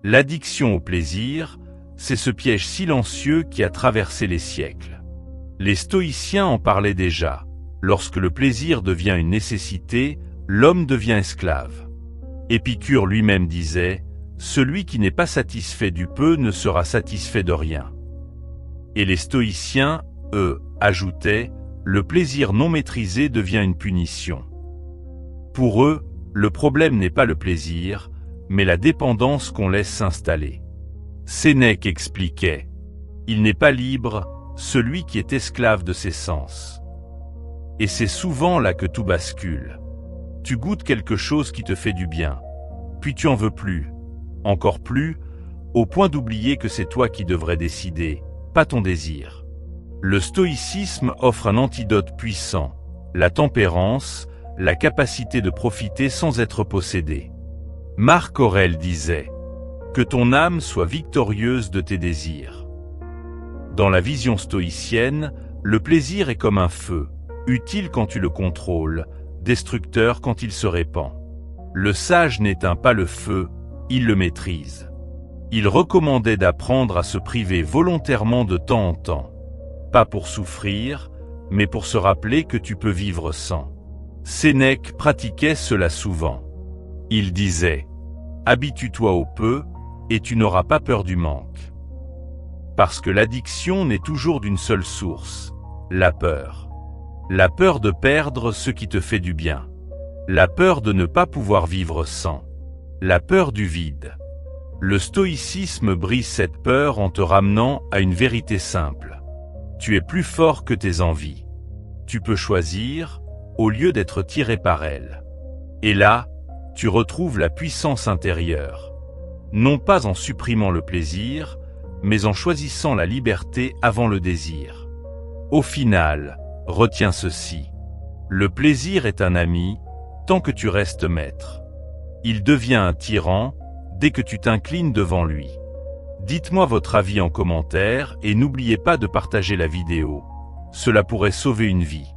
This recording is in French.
L'addiction au plaisir, c'est ce piège silencieux qui a traversé les siècles. Les stoïciens en parlaient déjà. Lorsque le plaisir devient une nécessité, l'homme devient esclave. Épicure lui-même disait « Celui qui n'est pas satisfait du peu ne sera satisfait de rien ». Et les stoïciens, eux, ajoutaient « Le plaisir non maîtrisé devient une punition ». Pour eux, le problème n'est pas le plaisir, mais la dépendance qu'on laisse s'installer. Sénèque expliquait « Il n'est pas libre, celui qui est esclave de ses sens ». Et c'est souvent là que tout bascule. Tu goûtes quelque chose qui te fait du bien, puis tu en veux plus, encore plus, au point d'oublier que c'est toi qui devrais décider, pas ton désir. Le stoïcisme offre un antidote puissant, la tempérance, la capacité de profiter sans être possédé. Marc Aurèle disait « Que ton âme soit victorieuse de tes désirs ». Dans la vision stoïcienne, le plaisir est comme un feu, utile quand tu le contrôles, destructeur quand il se répand. Le sage n'éteint pas le feu, il le maîtrise. Il recommandait d'apprendre à se priver volontairement de temps en temps. Pas pour souffrir, mais pour se rappeler que tu peux vivre sans. Sénèque pratiquait cela souvent. Il disait « Habitue-toi au peu, et tu n'auras pas peur du manque. » Parce que l'addiction n'est toujours d'une seule source, la peur. La peur de perdre ce qui te fait du bien. La peur de ne pas pouvoir vivre sans. La peur du vide. Le stoïcisme brise cette peur en te ramenant à une vérité simple. Tu es plus fort que tes envies. Tu peux choisir, au lieu d'être tiré par elles. Et là, tu retrouves la puissance intérieure. Non pas en supprimant le plaisir, mais en choisissant la liberté avant le désir. Au final, retiens ceci. Le plaisir est un ami, tant que tu restes maître. Il devient un tyran, dès que tu t'inclines devant lui. Dites-moi votre avis en commentaire et n'oubliez pas de partager la vidéo. Cela pourrait sauver une vie.